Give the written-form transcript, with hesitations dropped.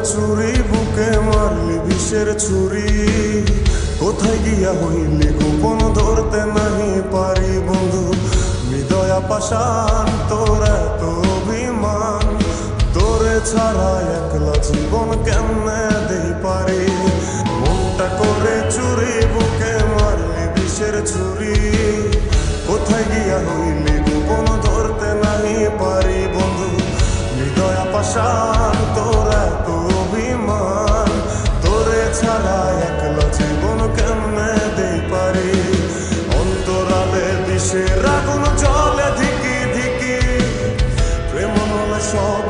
চুরি বুকে মারলি বিষের ছুরি কোথায় গিয়া হইলি গোপন ধরতে নাহি পারি বন্ধু হৃদয়া পাষাণ তোর এত অভিমান তোরে ছাড়া একলা জীবন কেমনে দেই পারি মনটা করে চুরি বুকে মারলি বিষের ছুরি কোথায় গিয়া হইলি গোপন ধরতে নাহি পারি বন্ধু হৃদয়া পাষাণ তোর এত অভিমান তোরে ছাড়া একলা জীবন কেমনে দেই পারি অন্তরালে বিষের আগুন জ্বলে ধিকি ধিকি প্রেম হলে সব